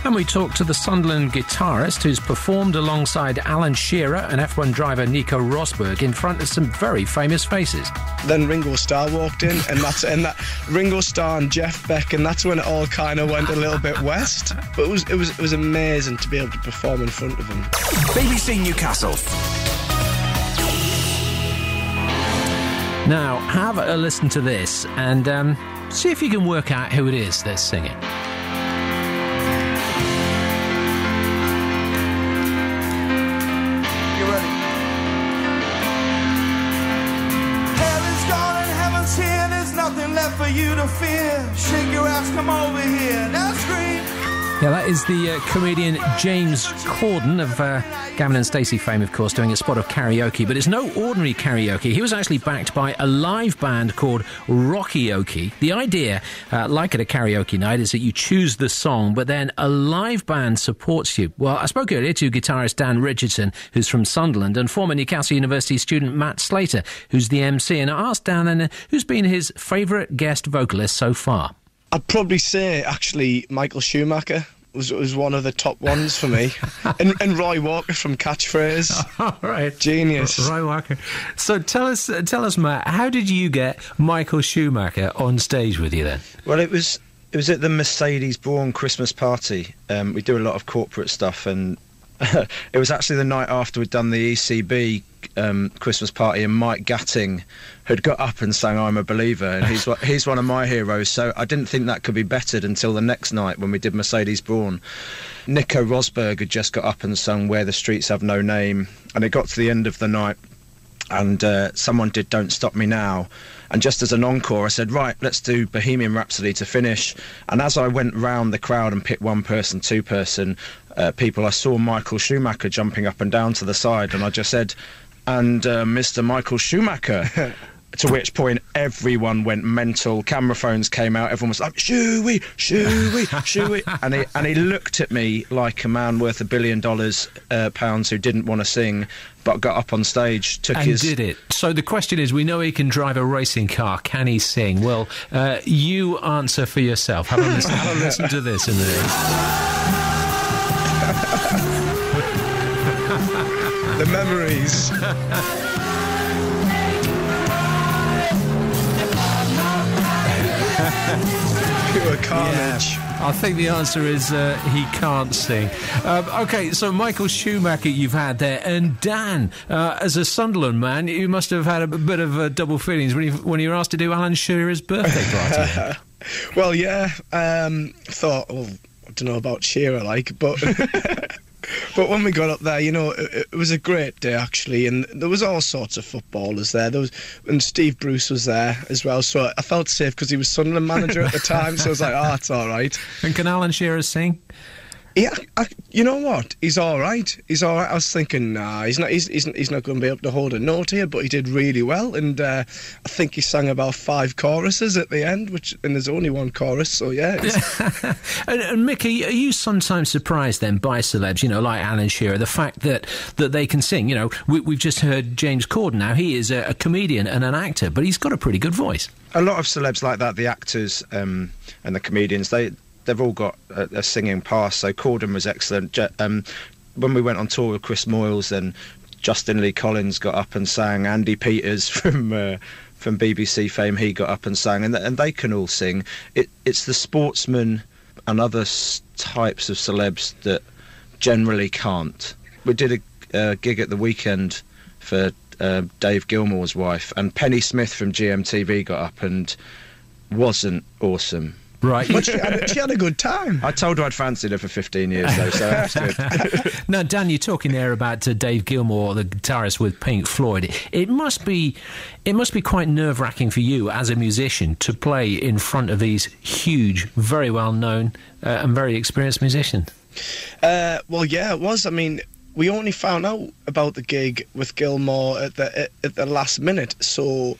And we talked to the Sunderland guitarist who's performed alongside Alan Shearer and F1 driver Nico Rosberg in front of some very famous faces. Then Ringo Starr walked in, and that Ringo Starr and Jeff Beck, and that's when it all kind of went a little bit west. But it was amazing to be able to perform in front of him. BBC Newcastle. Now, have a listen to this and see if you can work out who it is that's singing. For you to fear, shake your ass, come over here, now scream. Yeah, that is the comedian James Corden of Gavin and Stacey fame, of course, doing a spot of karaoke. But it's no ordinary karaoke. He was actually backed by a live band called Rockaoke. The idea, like at a karaoke night, is that you choose the song, but then a live band supports you. Well, I spoke earlier to guitarist Dan Richardson, who's from Sunderland, and former Newcastle University student Matt Slater, who's the MC. And I asked Dan who's been his favourite guest vocalist so far. I'd probably say, actually, Michael Schumacher was one of the top ones for me. and Roy Walker from Catchphrase. All right. Genius. Roy Walker. So tell us, Matt, how did you get Michael Schumacher on stage with you then? Well, it was at the Mercedes-Braun Christmas party. We do a lot of corporate stuff, and it was actually the night after we'd done the ECB Christmas party, and Mike Gatting had got up and sang I'm a Believer, and he's one of my heroes, so I didn't think that could be bettered until the next night when we did Mercedes-Braun. Nico Rosberg had just got up and sung Where the Streets Have No Name, and it got to the end of the night and someone did Don't Stop Me Now, and just as an encore I said, right, let's do Bohemian Rhapsody to finish. And as I went round the crowd and picked one person, two person people, I saw Michael Schumacher jumping up and down to the side, and I just said, and Mr. Michael Schumacher. To which point everyone went mental, camera phones came out, everyone was like, shoo-wee, shoo-wee, shoo-wee. And he looked at me like a man worth $1 billion pounds who didn't want to sing, but got up on stage, did it. So the question is, we know he can drive a racing car, can he sing? Well, you answer for yourself. Have a listen to this in the... The memories. Pure carnage. Yeah, I think the answer is he can't sing. OK, so Michael Schumacher you've had there, and Dan, as a Sunderland man, you must have had a bit of double feelings when you were asked to do Alan Shearer's birthday party. Well, yeah, thought, well, I don't know about Shearer, but... But when we got up there, you know, it was a great day, actually, and there was all sorts of footballers there. And Steve Bruce was there as well, so I felt safe because he was Sunderland manager at the time, so I was like, oh, it's all right. And can Alan Shearer sing? Yeah, you know what? He's all right. He's all right. I was thinking, nah, he's not going to be able to hold a note here, but he did really well, and I think he sang about 5 choruses at the end, and there's only one chorus, so yeah. And Mick, are you sometimes surprised then by celebs, you know, like Alan Shearer, the fact that they can sing? You know, we've just heard James Corden now. He is a comedian and an actor, but he's got a pretty good voice. A lot of celebs like that, the actors and the comedians, they've all got a singing past. So Corden was excellent. When we went on tour with Chris Moyles, then Justin Lee Collins got up and sang. Andy Peters from BBC fame, he got up and sang. And they can all sing. It's the sportsmen and other types of celebs that generally can't. We did a gig at the weekend for Dave Gilmour's wife, and Penny Smith from GMTV got up and wasn't awesome. Right. But she had a good time. I told her I'd fancied her for 15 years, though, so that's good. Now, Dan, you're talking there about Dave Gilmour, the guitarist with Pink Floyd. It must be quite nerve-wracking for you as a musician to play in front of these huge, very well-known and very experienced musicians. Well, yeah, it was. I mean, we only found out about the gig with Gilmour at the last minute, so...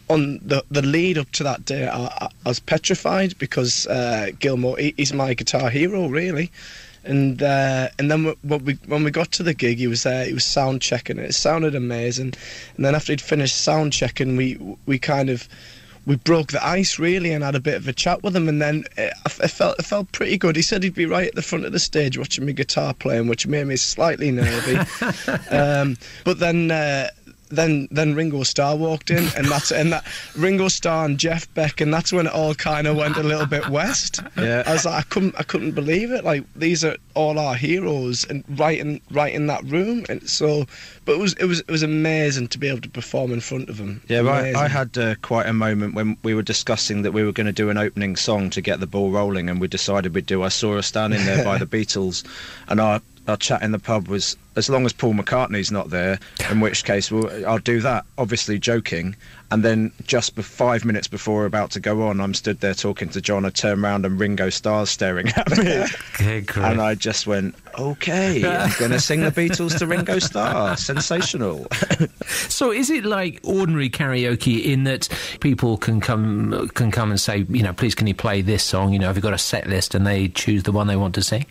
On the lead up to that day, I was petrified because Gilmour, he's my guitar hero, really. And then when we got to the gig, he was there. He was sound checking it. It sounded amazing. And then after he'd finished sound checking, we we broke the ice really and had a bit of a chat with him, and then it felt pretty good. He said he'd be right at the front of the stage watching me guitar playing, which made me slightly nervy. But then Ringo Starr walked in, and that Ringo Starr and Jeff Beck, and that's when it all kind of went a little bit west. Yeah. I was like, I couldn't believe it. Like, these are all our heroes, and right in that room. And so, but it was amazing to be able to perform in front of them. Yeah, I had quite a moment when we were discussing that we were going to do an opening song to get the ball rolling, and we decided we'd do I Saw Her Standing There by the Beatles, and our chat in the pub was, as long as Paul McCartney's not there, in which case I'll do that, obviously joking. And then just 5 minutes before we're about to go on, I'm stood there talking to John, I turn round and Ringo Starr's staring at me. And I just went, OK, I'm going to sing the Beatles to Ringo Starr. Sensational. So is it like ordinary karaoke in that people can come and say, please can you play this song? Have you got a set list, and they choose the one they want to sing?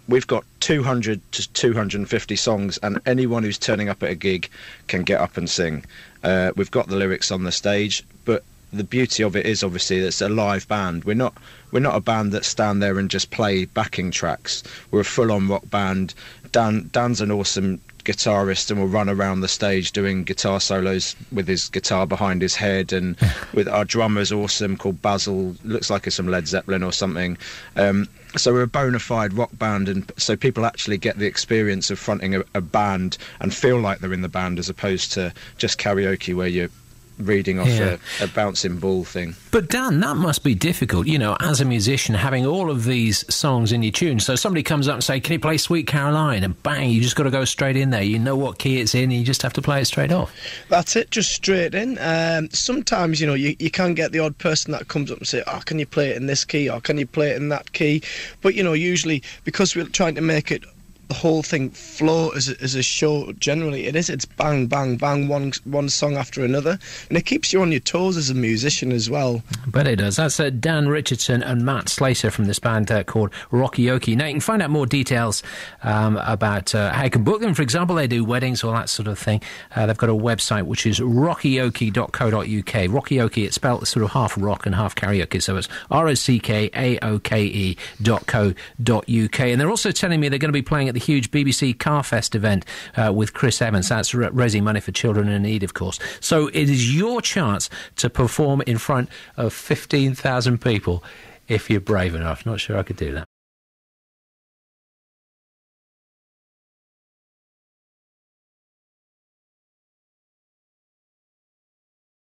We've got 200 to 250 songs, and anyone who's turning up at a gig can get up and sing. We've got the lyrics on the stage, but the beauty of it is obviously it's a live band. We're not a band that stand there and just play backing tracks. We're a full-on rock band. Dan's an awesome guitarist and will run around the stage doing guitar solos with his guitar behind his head, and with our drummer's awesome, called Basil, looks like it's some Led Zeppelin or something. So we're a bona fide rock band, and so people actually get the experience of fronting a band and feel like they're in the band, as opposed to just karaoke where you're reading off a bouncing ball thing. But Dan, that must be difficult, as a musician, having all of these songs in your tune. So somebody comes up and say, can you play Sweet Caroline? And bang, you just got to go straight in there. You know what key it's in, and you just have to play it straight off. That's it, just straight in. Sometimes, you can get the odd person that comes up and say, can you play it in this key, or can you play it in that key? But, usually, because we're trying to make it the whole thing flow as a show, generally it's bang bang bang, one song after another, and it keeps you on your toes as a musician as well. But it does. That's Dan Richardson and Matt Slater from this band called Rockaoke. Now you can find out more details about how you can book them. For example, they do weddings, all that sort of thing. They've got a website which is rockaoke.co.uk. Rockaoke, it's spelled sort of half rock and half karaoke, so it's rockaoke.co.uk. And they're also telling me they're going to be playing at the huge BBC Carfest event with Chris Evans. That's raising money for children in need, of course. So it is your chance to perform in front of 15,000 people if you're brave enough. Not sure I could do that.